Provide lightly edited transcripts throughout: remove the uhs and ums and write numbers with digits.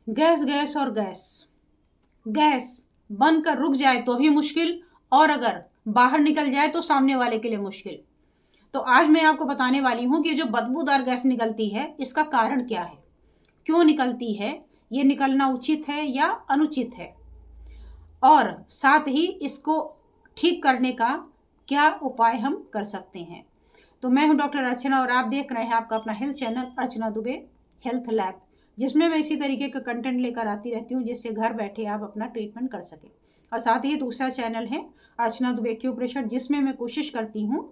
Gas gas और gas. Gas बनकर रुक जाए तो भी मुश्किल, और अगर बाहर निकल जाए तो सामने वाले के लिए मुश्किल। तो आज मैं आपको बताने वाली हूँ कि जो बदबूदार गैस निकलती है इसका कारण क्या है, क्यों निकलती है, ये निकलना उचित है या अनुचित है, और साथ ही इसको ठीक करने का क्या उपाय हम कर सकते हैं। तो मैं हूं डॉक्टर अर्चना और आप देख रहे हैं आपका अपना हेल्थ चैनल अर्चना दुबे हेल्थ लैब, जिसमें मैं इसी तरीके का कंटेंट लेकर आती रहती हूँ जिससे घर बैठे आप अपना ट्रीटमेंट कर सकें। और साथ ही दूसरा चैनल है अर्चना दुबे एक्यूप्रेशर, जिसमें मैं कोशिश करती हूँ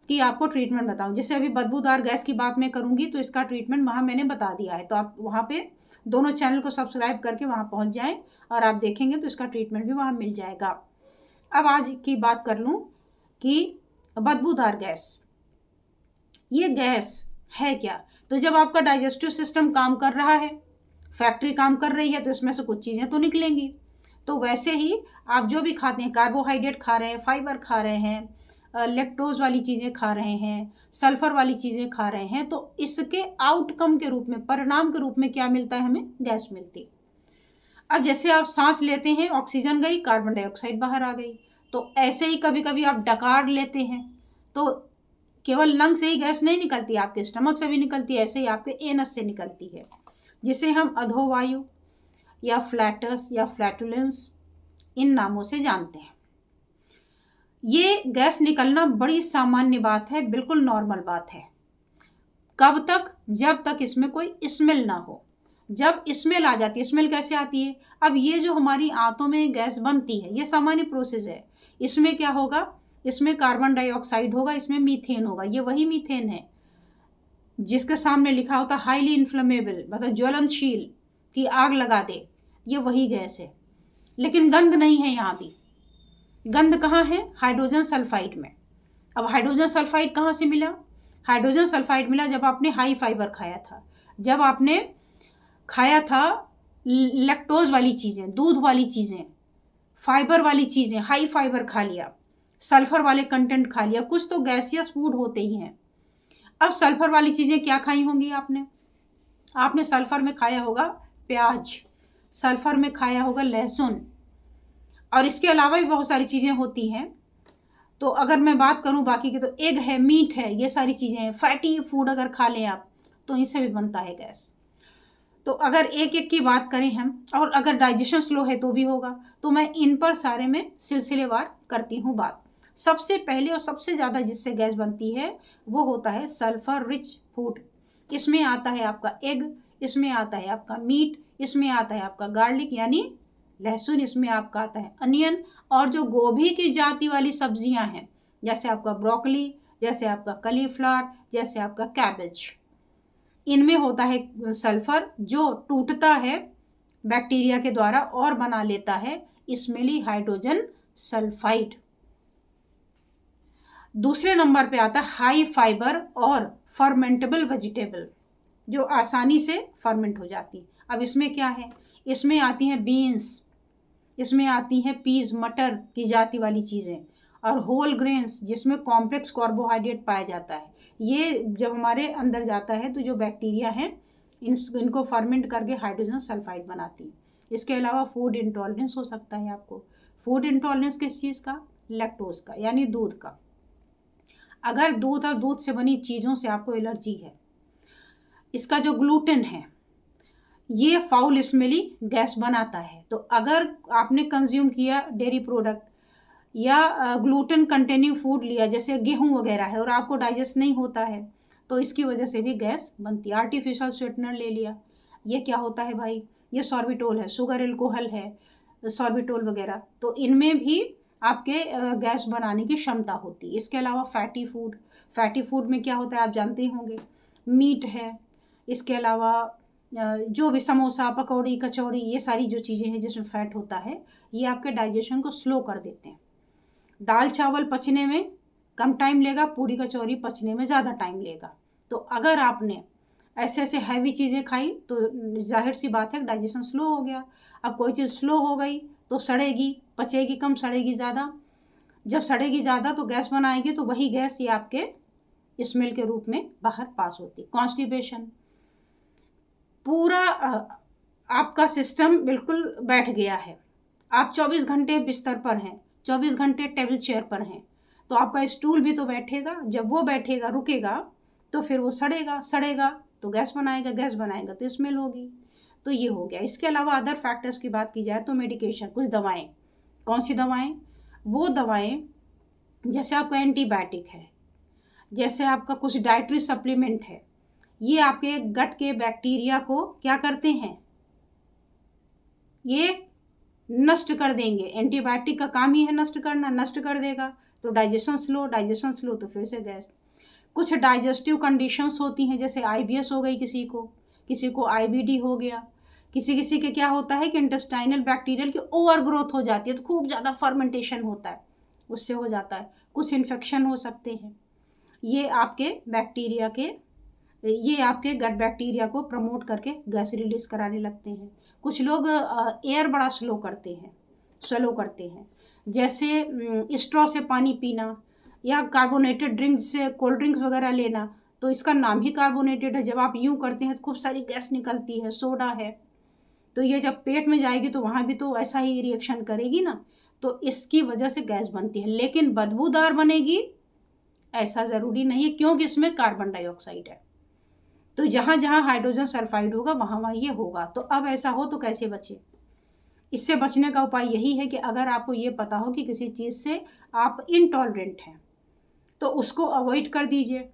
कि आपको ट्रीटमेंट बताऊं। जैसे अभी बदबूदार गैस की बात मैं करूंगी तो इसका ट्रीटमेंट वहाँ मैंने बता दिया है, तो आप वहाँ पे दोनों चैनल को सब्सक्राइब करके वहाँ पहुँच जाएं और आप देखेंगे तो इसका ट्रीटमेंट भी वहाँ मिल जाएगा। अब आज की बात कर लूँ कि बदबूदार गैस, ये गैस है क्या। तो जब आपका डाइजेस्टिव सिस्टम काम कर रहा है, फैक्ट्री काम कर रही है, तो इसमें से कुछ चीज़ें तो निकलेंगी। तो वैसे ही आप जो भी खाते हैं, कार्बोहाइड्रेट खा रहे हैं, फाइबर खा रहे हैं, लैक्टोज वाली चीज़ें खा रहे हैं, सल्फर वाली चीज़ें खा रहे हैं, तो इसके आउटकम के रूप में, परिणाम के रूप में क्या मिलता है, हमें गैस मिलती। अब जैसे आप सांस लेते हैं, ऑक्सीजन गई, कार्बन डाइऑक्साइड बाहर आ गई। तो ऐसे ही कभी कभी आप डकार लेते हैं तो केवल लंग से ही गैस नहीं निकलती, आपके स्टमक से भी निकलती है, ऐसे ही आपके एनस से निकलती है, जिसे हम अधोवायु या फ्लैटस या फ्लैटुलेंस इन नामों से जानते हैं। ये गैस निकलना बड़ी सामान्य बात है, बिल्कुल नॉर्मल बात है। कब तक? जब तक इसमें कोई स्मेल ना हो। जब स्मेल आ जाती है, स्मेल कैसे आती है? अब ये जो हमारी आंतों में गैस बनती है, ये सामान्य प्रोसेस है। इसमें क्या होगा, इसमें कार्बन डाइऑक्साइड होगा, इसमें मीथेन होगा। ये वही मीथेन है जिसके सामने लिखा होता हाईली इन्फ्लेमेबल, मतलब ज्वलनशील, कि आग लगा दे। ये वही गैस है, लेकिन गंध नहीं है। यहाँ भी गंध कहाँ है? हाइड्रोजन सल्फाइड में। अब हाइड्रोजन सल्फाइड कहाँ से मिला? हाइड्रोजन सल्फाइड मिला जब आपने हाई फाइबर खाया था, जब आपने खाया था लैक्टोज वाली चीज़ें, दूध वाली चीज़ें, फाइबर वाली चीज़ें, हाई फाइबर खा लिया, सल्फर वाले कंटेंट खा लिया, कुछ तो गैसियस फूड होते ही हैं। अब सल्फर वाली चीज़ें क्या खाई होंगी आपने? आपने सल्फर में खाया होगा प्याज, सल्फर में खाया होगा लहसुन, और इसके अलावा भी बहुत सारी चीज़ें होती हैं। तो अगर मैं बात करूं बाकी की, तो एग है, मीट है, ये सारी चीज़ें हैं। फैटी फूड अगर खा लें आप तो इनसे भी बनता है गैस। तो अगर एक एक की बात करें हम, और अगर डाइजेशन स्लो है तो भी होगा, तो मैं इन पर सारे में सिलसिलेवार करती हूँ बात। सबसे पहले और सबसे ज़्यादा जिससे गैस बनती है वो होता है सल्फर रिच फूड। इसमें आता है आपका एग, इसमें आता है आपका मीट, इसमें आता है आपका गार्लिक यानी लहसुन, इसमें आपका आता है अनियन, और जो गोभी की जाति वाली सब्जियां हैं, जैसे आपका ब्रोकली, जैसे आपका कलीफ्लावर, जैसे आपका कैबेज, इनमें होता है सल्फर, जो टूटता है बैक्टीरिया के द्वारा और बना लेता है स्मेली हाइड्रोजन सल्फाइड। दूसरे नंबर पे आता है हाई फाइबर और फर्मेंटेबल वेजिटेबल, जो आसानी से फर्मेंट हो जाती। अब इसमें क्या है? इसमें आती हैं बीन्स, इसमें आती हैं पीज, मटर की जाति वाली चीज़ें, और होल ग्रेन्स जिसमें कॉम्प्लेक्स कार्बोहाइड्रेट पाया जाता है। ये जब हमारे अंदर जाता है तो जो बैक्टीरिया है इनको फर्मेंट करके हाइड्रोजन सल्फाइड बनाती है। इसके अलावा फूड इंटॉलरेंस हो सकता है आपको। फूड इंटॉलरेंस किस चीज़ का? लैक्टोज का, यानी दूध का। अगर दूध और दूध से बनी चीज़ों से आपको एलर्जी है, इसका जो ग्लूटेन है ये फाउल स्मेली गैस बनाता है। तो अगर आपने कंज्यूम किया डेयरी प्रोडक्ट या ग्लूटेन कंटेनिंग फूड लिया, जैसे गेहूं वगैरह है, और आपको डाइजेस्ट नहीं होता है, तो इसकी वजह से भी गैस बनती है। आर्टिफिशियल स्वीटनर ले लिया, ये क्या होता है भाई? ये सॉर्बिटोल है, शुगर एल्कोहल है, सॉर्बिटोल वगैरह, तो इनमें भी आपके गैस बनाने की क्षमता होती है। इसके अलावा फैटी फूड, फैटी फूड में क्या होता है आप जानते ही होंगे, मीट है, इसके अलावा जो भी समोसा, पकौड़ी, कचौड़ी, ये सारी जो चीज़ें हैं जिसमें फैट होता है, ये आपके डाइजेशन को स्लो कर देते हैं। दाल चावल पचने में कम टाइम लेगा, पूरी कचौरी पचने में ज़्यादा टाइम लेगा। तो अगर आपने ऐसे ऐसे हैवी चीज़ें खाई तो जाहिर सी बात है डाइजेशन स्लो हो गया। अब कोई चीज़ स्लो हो गई तो सड़ेगी, पचेगी कम, सड़ेगी ज़्यादा। जब सड़ेगी ज़्यादा तो गैस बनाएगी, तो वही गैस ये आपके स्मेल के रूप में बाहर पास होती। कॉन्स्टिपेशन, पूरा आपका सिस्टम बिल्कुल बैठ गया है, आप 24 घंटे बिस्तर पर हैं, 24 घंटे टेबल चेयर पर हैं, तो आपका स्टूल भी तो बैठेगा। जब वो बैठेगा, रुकेगा, तो फिर वो सड़ेगा, सड़ेगा तो गैस बनाएगा, गैस बनाएगा तो स्मेल होगी। तो ये हो गया। इसके अलावा अदर फैक्टर्स की बात की जाए तो मेडिकेशन, कुछ दवाएं। कौन सी दवाएं? वो दवाएं जैसे आपका एंटीबायोटिक है, जैसे आपका कुछ डाइटरी सप्लीमेंट है, ये आपके गट के बैक्टीरिया को क्या करते हैं? ये नष्ट कर देंगे। एंटीबायोटिक का काम ही है नष्ट करना, नष्ट कर देगा तो डाइजेशन स्लो, डाइजेशन स्लो तो फिर से गैस। कुछ डाइजेस्टिव कंडीशंस होती हैं, जैसे आईबीएस हो गई किसी को आईबीडी हो गया, किसी किसी के क्या होता है कि इंटेस्टाइनल बैक्टीरियल की ओवर ग्रोथ हो जाती है, तो खूब ज़्यादा फर्मेंटेशन होता है, उससे हो जाता है। कुछ इन्फेक्शन हो सकते हैं। ये आपके गट बैक्टीरिया को प्रमोट करके गैस रिलीज कराने लगते हैं। कुछ लोग एयर बड़ा स्लो करते हैं, जैसे स्ट्रॉ से पानी पीना या कार्बोनेटेड ड्रिंक्स से कोल्ड ड्रिंक्स वगैरह लेना, तो इसका नाम ही कार्बोनेटेड है। जब आप यूँ करते हैं तो खूब सारी गैस निकलती है, सोडा है, तो ये जब पेट में जाएगी तो वहाँ भी तो ऐसा ही रिएक्शन करेगी ना, तो इसकी वजह से गैस बनती है। लेकिन बदबूदार बनेगी ऐसा ज़रूरी नहीं है, क्योंकि इसमें कार्बन डाइऑक्साइड है। तो जहाँ जहाँ हाइड्रोजन सल्फाइड होगा वहाँ वहाँ ये होगा। तो अब ऐसा हो तो कैसे बचे? इससे बचने का उपाय यही है कि अगर आपको ये पता हो कि किसी चीज़ से आप इनटॉलरेंट हैं तो उसको अवॉइड कर दीजिए।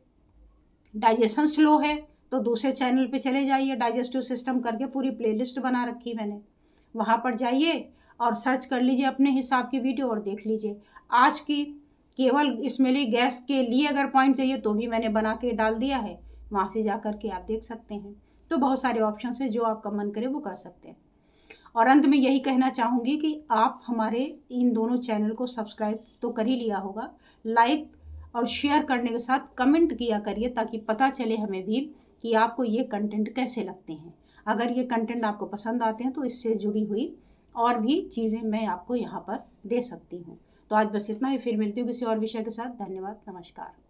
डाइजेशन स्लो है तो दूसरे चैनल पे चले जाइए, डाइजेस्टिव सिस्टम करके पूरी प्लेलिस्ट बना रखी मैंने, वहाँ पर जाइए और सर्च कर लीजिए अपने हिसाब की वीडियो और देख लीजिए। आज की केवल स्मेली गैस के लिए अगर पॉइंट चाहिए तो भी मैंने बना के डाल दिया है, वहाँ से जा कर के आप देख सकते हैं। तो बहुत सारे ऑप्शन है, जो आपका मन करे वो कर सकते हैं। और अंत में यही कहना चाहूँगी कि आप हमारे इन दोनों चैनल को सब्सक्राइब तो कर ही लिया होगा, लाइक और शेयर करने के साथ कमेंट किया करिए, ताकि पता चले हमें भी कि आपको ये कंटेंट कैसे लगते हैं। अगर ये कंटेंट आपको पसंद आते हैं तो इससे जुड़ी हुई और भी चीज़ें मैं आपको यहाँ पर दे सकती हूँ। तो आज बस इतना ही, फिर मिलती हूँ किसी और विषय के साथ। धन्यवाद, नमस्कार।